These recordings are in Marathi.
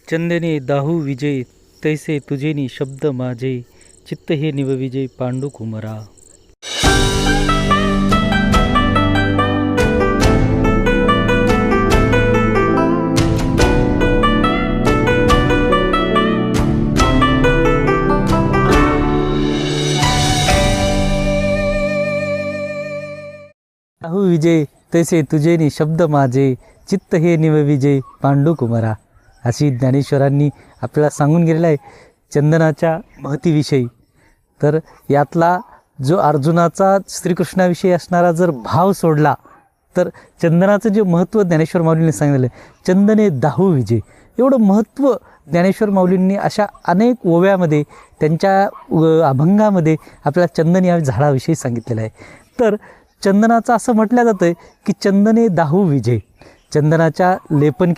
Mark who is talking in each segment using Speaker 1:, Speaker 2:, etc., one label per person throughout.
Speaker 1: चंदने दाहू विजय तैसे तुझेनी शब्द माझे चित्त हे निवविजय पांडू कुमरा. दाहू विजय तैसे तुझेनी शब्द माझे चित्त हे निवविजय पांडू कुमरा. अशी ज्ञानेश्वरांनी आपल्याला सांगून गेलेलं आहे चंदनाच्या महतीविषयी. तर यातला जो अर्जुनाचा श्रीकृष्णाविषयी असणारा जर भाव सोडला तर चंदनाचं जे महत्त्व ज्ञानेश्वर माऊलींनी सांगितलं आहे, चंदने दाहू विजय, एवढं महत्त्व ज्ञानेश्वर माऊलींनी अशा अनेक ओव्यामध्ये त्यांच्या अभंगामध्ये आपल्याला चंदन या झाडाविषयी सांगितलेलं आहे. तर चंदनाचं असं म्हटलं जातं की चंदने दाहू विजय. चंदनाच्या लेपन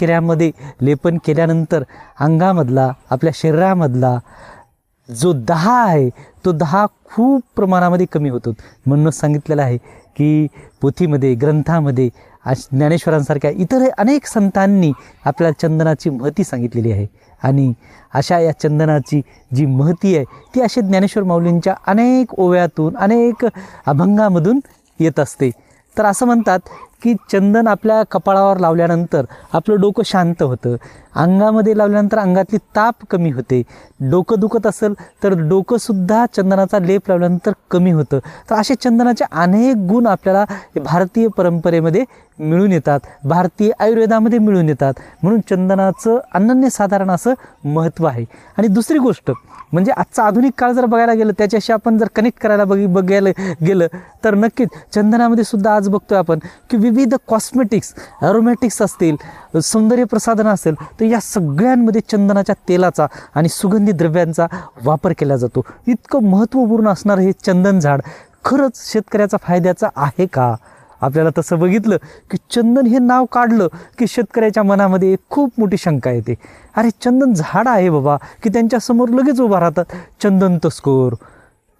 Speaker 1: केल्यानंतर अंगामधला आपल्या शरीरामधला जो दाह आहे तो दाह खूप प्रमाणामध्ये कमी होतो. म्हणून सांगितलेलं आहे की पोथीमध्ये ग्रंथामध्ये ज्ञानेश्वरांसारख्या इतर अनेक संतांनी आपल्याला चंदनाची महती सांगितलेली आहे. आणि अशा या चंदनाची जी महती आहे ती अशी ज्ञानेश्वर माऊलींच्या अनेक ओव्यातून अनेक अभंगामधून येत असते. तर असं म्हणतात की चंदन आपल्या कपाळावर लावल्यानंतर आपलं डोकं शांत होतं, अंगामध्ये लावल्यानंतर अंगातली ताप कमी होते, डोकं दुखत असेल तर डोकंसुद्धा चंदनाचा लेप लावल्यानंतर कमी होतं. तर असे चंदनाचे अनेक गुण आपल्याला भारतीय परंपरेमध्ये मिळून येतात, भारतीय आयुर्वेदामध्ये मिळून येतात. म्हणून चंदनाचं अनन्यसाधारण असं महत्त्व आहे. आणि दुसरी गोष्ट म्हणजे आजचा आधुनिक काळ जर बघायला गेलं, त्याच्याशी आपण जर कनेक्ट करायला बघायला गेलं तर नक्कीच चंदनामध्ये सुद्धा आज बघतोय आपण की विविध कॉस्मेटिक्स, ॲरोमॅटिक्स असतील, सौंदर्य प्रसाधनं असेल, तर या सगळ्यांमध्ये चंदनाच्या तेलाचा आणि सुगंधी द्रव्यांचा वापर केला जातो. इतकं महत्त्वपूर्ण असणारं हे चंदन झाड खरंच शेतकऱ्याचा फायद्याचं आहे का? आपल्याला तसं बघितलं की चंदन हे नाव काढलं की शेतकऱ्याच्या मनामध्ये एक खूप मोठी शंका येते. अरे चंदन झाड आहे बाबा, की त्यांच्यासमोर लगेच उभा राहतात चंदन तस्कोर,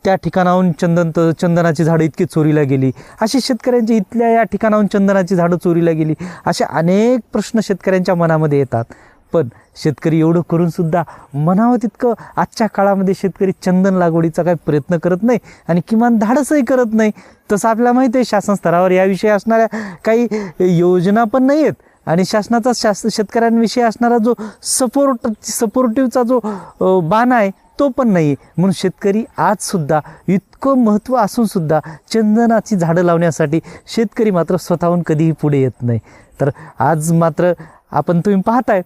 Speaker 1: त्या ठिकाणाहून चंदनाची झाडं इतकी चोरीला गेली, अशी शेतकऱ्यांची इथल्या या ठिकाणाहून चंदनाची झाडं चोरीला गेली, असे अनेक प्रश्न शेतकऱ्यांच्या मनामध्ये येतात. पण शेतकरी एवढं करूनसुद्धा म्हणावं तितकं आजच्या काळामध्ये शेतकरी चंदन लागवडीचा काही प्रयत्न करत नाही आणि किमान धाडसही करत नाही. तसं आपल्याला माहिती आहे शासन स्तरावर याविषयी असणाऱ्या काही योजना पण नाही आहेत आणि शासनाचा शेतकऱ्यांविषयी असणारा जो सपोर्टिव्हचा जो बाण आहे तो पण नाही. म्हणून शेतकरी आजसुद्धा इतकं महत्त्व असूनसुद्धा चंदनाची झाडं लावण्यासाठी शेतकरी मात्र स्वतःहून कधीही पुढे येत नाही. तर आज मात्र तुम्ही पाहताय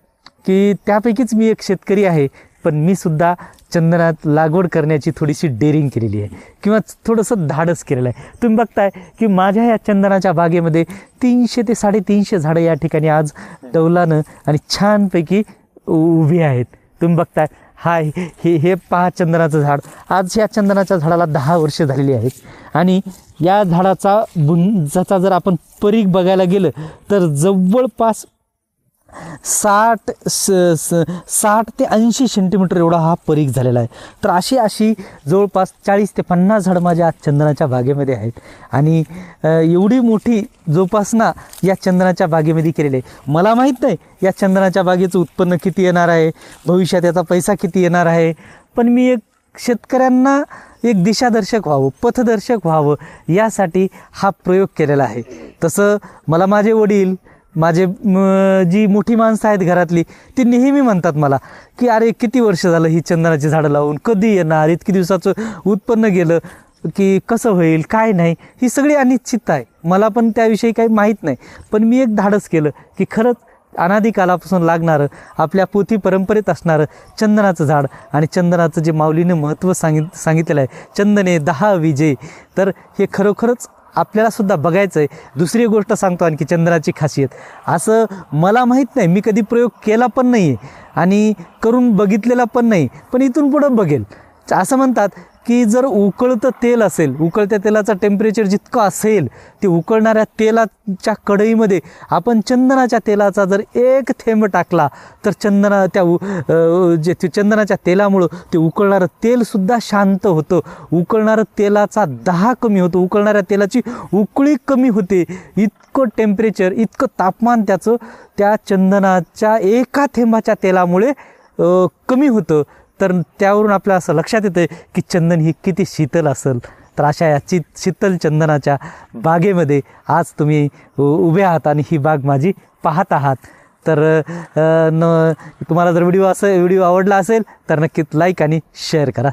Speaker 1: की त्यापैकीच मी एक शेतकरी आहे, पण मी सुद्धा चंदनात लागवड करण्याची थोडीशी डेअरिंग केलेली आहे किंवा थोडंसं धाडस केलेलं आहे. तुम्ही बघताय की माझ्या या चंदनाच्या बागेमध्ये 300 ते 350 झाडं या ठिकाणी आज डौलानं आणि छानपैकी उभी आहेत. तुम्ही बघताय हे पहा चंदनाचं झाड. आज या चंदनाच्या झाडाला 10 वर्ष झालेली आहेत आणि या झाडाचा जर आपण परीघ बघायला गेलं तर जवळपास 60 ते 80 सेंटीमीटर एवढा हा परीघ झालेला आहे. तर अशी जवळपास 40 ते 50 झाडं माझ्या आज चंदनाच्या बागेमध्ये आहेत आणि एवढी मोठी जोपासना या चंदनाच्या बागेमध्ये केलेली आहे. मला माहीत नाही या चंदनाच्या बागेचं उत्पन्न किती येणार आहे, भविष्यात याचा पैसा किती येणार आहे, पण मी एक शेतकऱ्यांना एक दिशादर्शक व्हावं, पथदर्शक व्हावं यासाठी हा प्रयोग केलेला आहे. तसं मला माझे वडील, माझे जी मोठी माणसं आहेत घरातली, ती नेहमी म्हणतात मला की अरे किती वर्ष झालं ही चंदनाची झाडं लावून, कधी येणार, इतकी दिवसाचं उत्पन्न गेलं की कसं होईल काय नाही, ही सगळी अनिश्चितता आहे. मला पण त्याविषयी काही माहीत नाही. पण मी एक धाडस केलं की खरंच अनादिकालापासून लागणारं आपल्या पोथी परंपरेत असणारं चंदनाचं झाड आणि चंदनाचं जे माऊलीनं महत्त्व सांगितलेलं आहे, चंदने दाहू विजय, तर हे खरोखरच आपल्यालासुद्धा बघायचं आहे. दुसरी गोष्ट सांगतो आणखी चंदनाची खासियत, असं मला माहीत नाही, मी कधी प्रयोग केला पण नाही आहे आणि करून बघितलेला पण नाही, पण इथून पुढं बघेल. असं म्हणतात की जर उकळतं तेल असेल, उकळत्या तेलाचं टेम्परेचर जितकं असेल, ते उकळणाऱ्या तेलाच्या कढईमध्ये आपण चंदनाच्या तेलाचा जर एक थेंब टाकला तर चंदनाच्या तेलामुळं ते उकळणारं तेलसुद्धा शांत होतं, उकळणारं तेलाचा दाह कमी होतो, उकळणाऱ्या तेलाची उकळी कमी होते. इतकं टेम्परेचर, इतकं तापमान त्याचं त्या चंदनाच्या एका थेंबाच्या तेलामुळे कमी होतं. तर त्यावरून आपल्याला असं लक्षात येतं की चंदन ही किती शीतल असेल. तर अशा या शीतल चंदनाच्या बागेमध्ये आज तुम्ही उभे आहात आणि ही बाग माझी पाहत आहात. तर तुम्हाला जर व्हिडिओ आवडला असेल तर नक्कीच लाईक आणि शेअर करा.